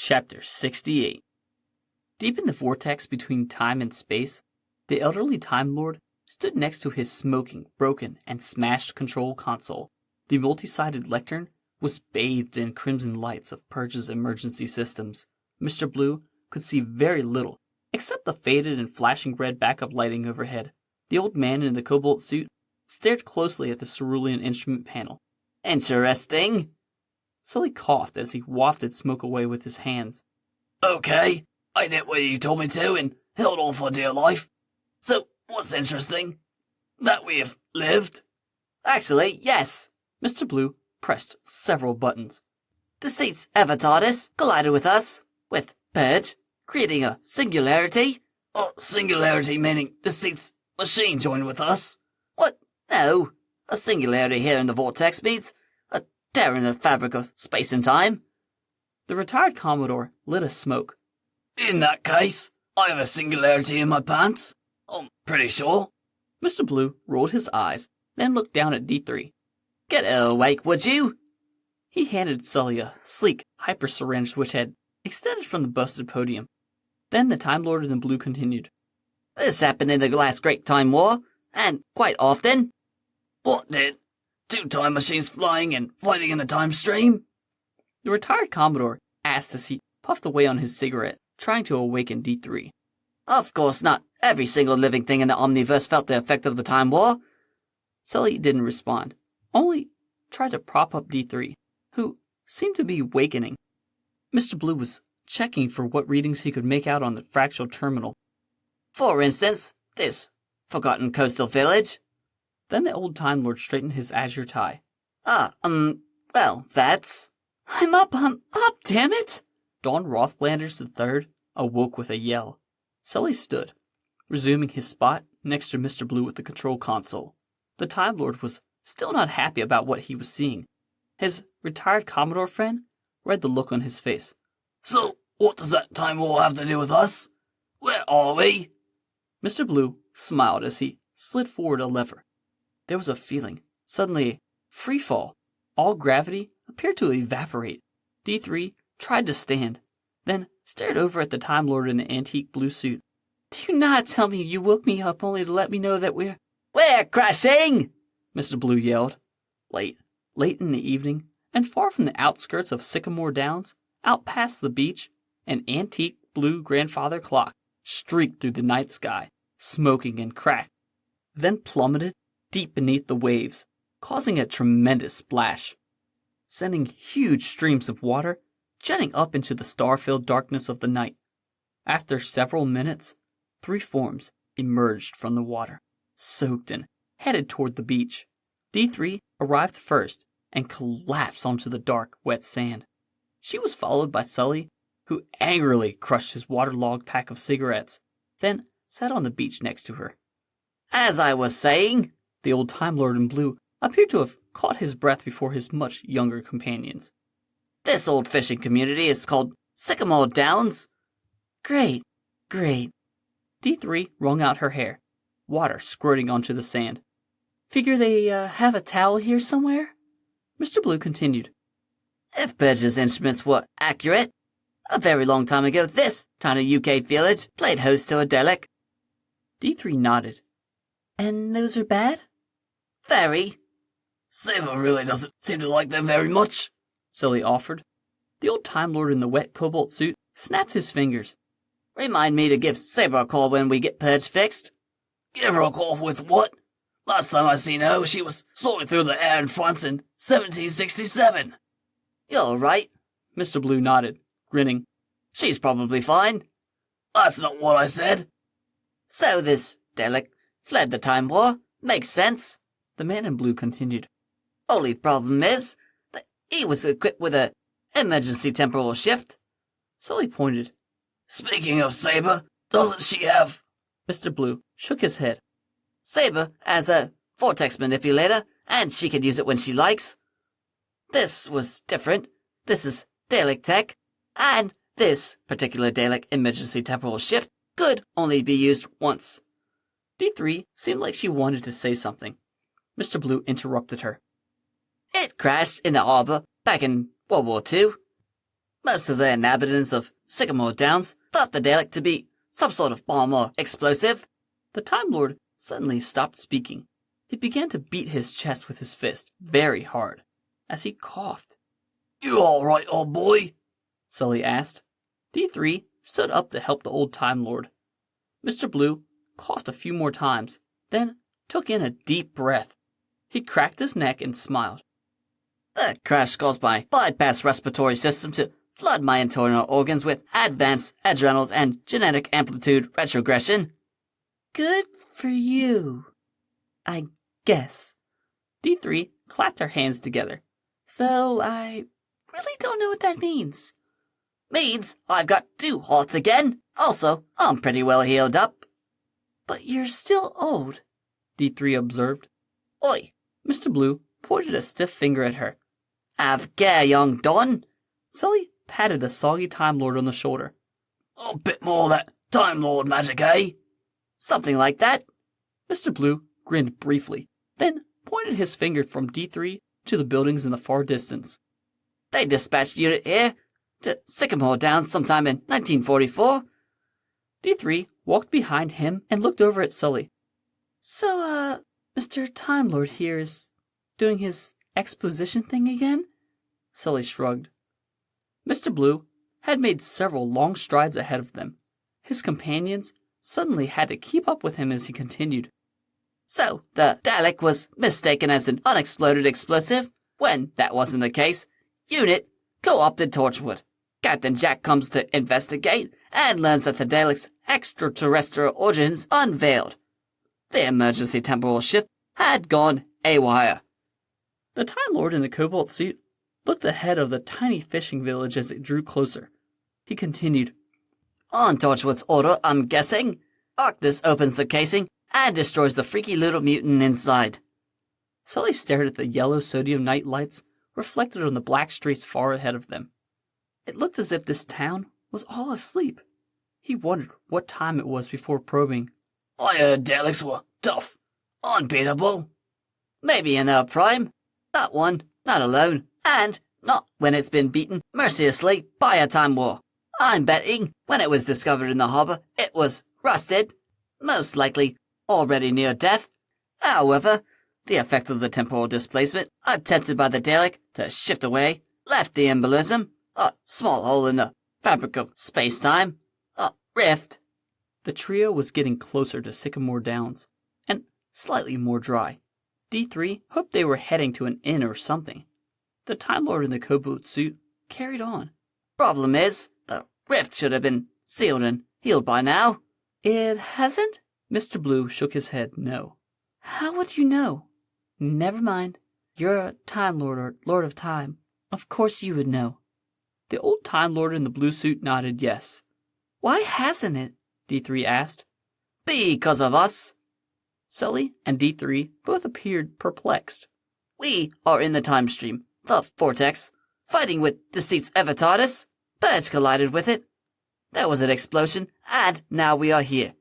Chapter 68. Deep in the vortex between time and space, the elderly Time Lord stood next to his smoking, broken, and smashed control console. The multi-sided lectern was bathed in crimson lights of Purge's emergency systems. Mr. Blue could see very little, except the faded and flashing red backup lighting overhead. The old man in the cobalt suit stared closely at the cerulean instrument panel. "Interesting." Sully coughed as he wafted smoke away with his hands. "Okay, I did what you told me to and held on for dear life. So, what's interesting? That we have lived?" "Actually, yes." Mr. Blue pressed several buttons. "The seat's TARDIS collided with us, with Purge, creating a singularity." Singularity meaning the seat's machine joined with us? "What? No. A singularity here in the vortex means a tear in the fabric of space and time." The retired Commodore lit a smoke. "In that case, I have a singularity in my pants. I'm pretty sure." Mr. Blue rolled his eyes, then looked down at D3. "Get awake, would you?" He handed Sully a sleek hyper-syringe which had extended from the busted podium. Then the Time Lord in the blue continued. "This happened in the last Great Time War, and quite often." "What did? 2 time machines flying and fighting in the time stream?" The retired Commodore asked as he puffed away on his cigarette, trying to awaken D3. "Of course not every single living thing in the Omniverse felt the effect of the Time War." Sully didn't respond, only tried to prop up D3, who seemed to be awakening. Mr. Blue was checking for what readings he could make out on the fractal terminal. "For instance, this forgotten coastal village." Then the old Time Lord straightened his azure tie. Well, that's... I'm up, damn it!" Don Rothlanders III awoke with a yell. Sully stood, resuming his spot next to Mr. Blue at the control console. The Time Lord was still not happy about what he was seeing. His retired Commodore friend read the look on his face. "So, what does that time war have to do with us? Where are we?" Mr. Blue smiled as he slid forward a lever. There was a feeling, suddenly a free fall. All gravity appeared to evaporate. D3 tried to stand, then stared over at the Time Lord in the antique blue suit. "Do not tell me you woke me up only to let me know that we're crashing!" Mr. Blue yelled. Late in the evening, and far from the outskirts of Sycamore Downs, out past the beach, an antique blue grandfather clock streaked through the night sky, smoking and cracked, then plummeted deep beneath the waves, causing a tremendous splash, sending huge streams of water jetting up into the star-filled darkness of the night. After several minutes, 3 forms emerged from the water, soaked and headed toward the beach. D3 arrived first and collapsed onto the dark, wet sand. She was followed by Sully, who angrily crushed his waterlogged pack of cigarettes, then sat on the beach next to her. "As I was saying," the old Time Lord in blue appeared to have caught his breath before his much younger companions. "this old fishing community is called Sycamore Downs." Great. D3 wrung out her hair, water squirting onto the sand. "Figure they have a towel here somewhere?" Mr. Blue continued. "If Purge's instruments were accurate, a very long time ago this tiny UK village played host to a Dalek." D3 nodded. "And those are bad?" "Very." "Saber really doesn't seem to like them very much," Sully offered. The old Time Lord in the wet cobalt suit snapped his fingers. "Remind me to give Saber a call when we get Purge fixed." "Give her a call with what? Last time I seen her, she was soaring through the air in France in 1767. "You're right." Mr. Blue nodded, grinning. "She's probably fine." "That's not what I said." "So this Dalek fled the Time War. Makes sense." The man in blue continued. "Only problem is that he was equipped with a emergency temporal shift." Sully pointed. "Speaking of Saber, doesn't she have..." Mr. Blue shook his head. "Saber has a vortex manipulator, and she can use it when she likes. This was different. This is Dalek tech, and this particular Dalek emergency temporal shift could only be used once." D3 seemed like she wanted to say something. Mr. Blue interrupted her. "It crashed in the harbor back in World War II. Most of the inhabitants of Sycamore Downs thought the Dalek to be some sort of bomb or explosive. The Time Lord suddenly stopped speaking. He began to beat his chest with his fist very hard as he coughed. You all right, old boy? Sully asked. D3 stood up to help the old Time Lord. Mr. Blue coughed a few more times, then took in a deep breath. He cracked his neck and smiled. The crash caused my bypass respiratory system to flood my internal organs with advanced adrenals and genetic amplitude retrogression. Good for you, I guess. D3 clapped her hands together. Though I really don't know what that means. Means I've got 2 hearts again. Also, I'm pretty well healed up. But you're still old, D3 observed. Oi, Mr. Blue pointed a stiff finger at her. have care, young Don. Sully patted the soggy Time Lord on the shoulder. A bit more of that Time Lord magic, eh? Something like that. Mr. Blue grinned briefly, then pointed his finger from D3 to the buildings in the far distance. They dispatched unit here to Sycamore Downs sometime in 1944. D3 walked behind him and looked over at Sully. So, Mr. Time Lord here is doing his exposition thing again? Sully shrugged. Mr. Blue had made several long strides ahead of them. His companions suddenly had to keep up with him as he continued. So, the Dalek was mistaken as an unexploded explosive? When that wasn't the case, unit co-opted Torchwood. Captain Jack comes to investigate and learns that the Dalek's extraterrestrial origins unveiled. The emergency temporal shift had gone AWire. The Time Lord in the cobalt suit looked ahead of the tiny fishing village as it drew closer. He continued. On Torchwood's order, I'm guessing, Arctis opens the casing and destroys the freaky little mutant inside. Sully stared at the yellow sodium night lights reflected on the black streets far ahead of them. It looked as if this town was all asleep. He wondered what time it was before probing. I heard Daleks were tough, unbeatable. Maybe in our prime. Not one, not alone, and not when it's been beaten mercilessly by a time war. I'm betting when it was discovered in the harbor, it was rusted, most likely already near death. However, the effect of the temporal displacement attempted by the Dalek to shift away left the embolism, a small hole in the fabric of space-time, a rift. The trio was getting closer to Sycamore Downs, and slightly more dry. D3 hoped they were heading to an inn or something. The Time Lord in the cobalt suit carried on. Problem is, the rift should have been sealed and healed by now. It hasn't? Mr. Blue shook his head no. How would you know? Never mind. You're a Time Lord or Lord of Time. Of course you would know. The old Time Lord in the blue suit nodded yes. Why hasn't it? D3 asked. Because of us. Sully and D3 both appeared perplexed. We are in the time stream, the vortex, fighting with Deceit's Evitatis. Birds collided with it. There was an explosion, and now we are here.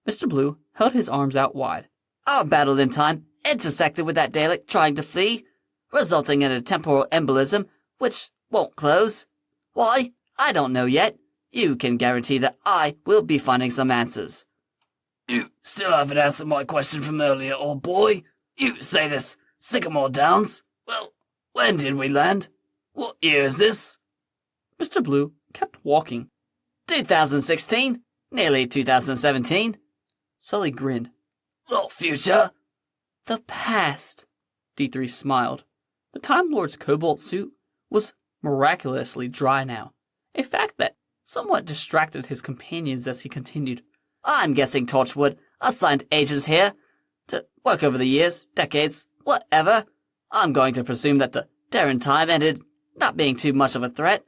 Mr. Blue held his arms out wide. Our battle in time intersected with that Dalek trying to flee, resulting in a temporal embolism which won't close. Why? I don't know yet. You can guarantee that I will be finding some answers. You still haven't answered my question from earlier, old boy. You say this Sycamore Downs? Well, when did we land? What year is this? Mr. Blue kept walking. 2016, nearly 2017. Sully grinned. The future? The past. D3 smiled. The Time Lord's cobalt suit was miraculously dry now, a fact that somewhat distracted his companions as he continued. I'm guessing Torchwood assigned agents here to work over the years, decades, whatever. I'm going to presume that the Terran time ended not being too much of a threat.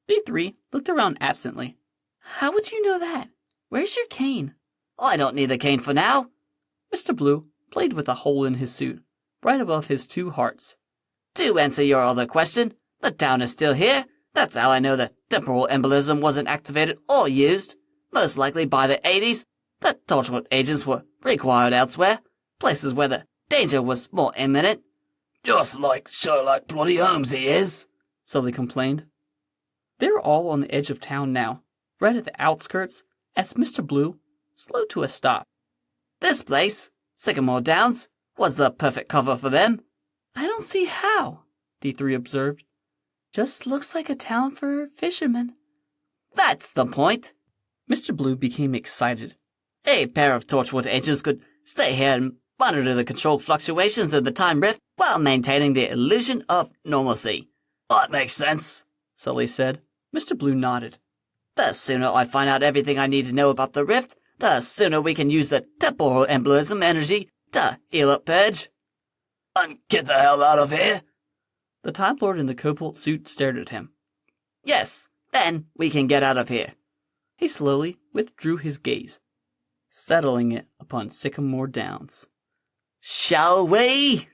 D3 looked around absently. How would you know that? Where's your cane? I don't need the cane for now. Mr. Blue played with a hole in his suit, right above his 2 hearts. To answer your other question, the town is still here. That's how I know the temporal embolism wasn't activated or used. Most likely by the 80s, the Torchwood agents were required elsewhere, places where the danger was more imminent. Just like Sherlock bloody Holmes he is, Sully complained. They were all on the edge of town now, right at the outskirts, as Mr. Blue slowed to a stop. This place, Sycamore Downs, was the perfect cover for them. I don't see how, D3 observed. Just looks like a town for fishermen. That's the point. Mr. Blue became excited. A pair of Torchwood agents could stay here and monitor the controlled fluctuations of the time rift while maintaining the illusion of normalcy. That makes sense, Sully said. Mr. Blue nodded. The sooner I find out everything I need to know about the rift, the sooner we can use the temporal embolism energy to heal up Purge. And get the hell out of here. The Time Lord in the cobalt suit stared at him. Yes, then we can get out of here. He slowly withdrew his gaze, settling it upon Sycamore Downs. Shall we?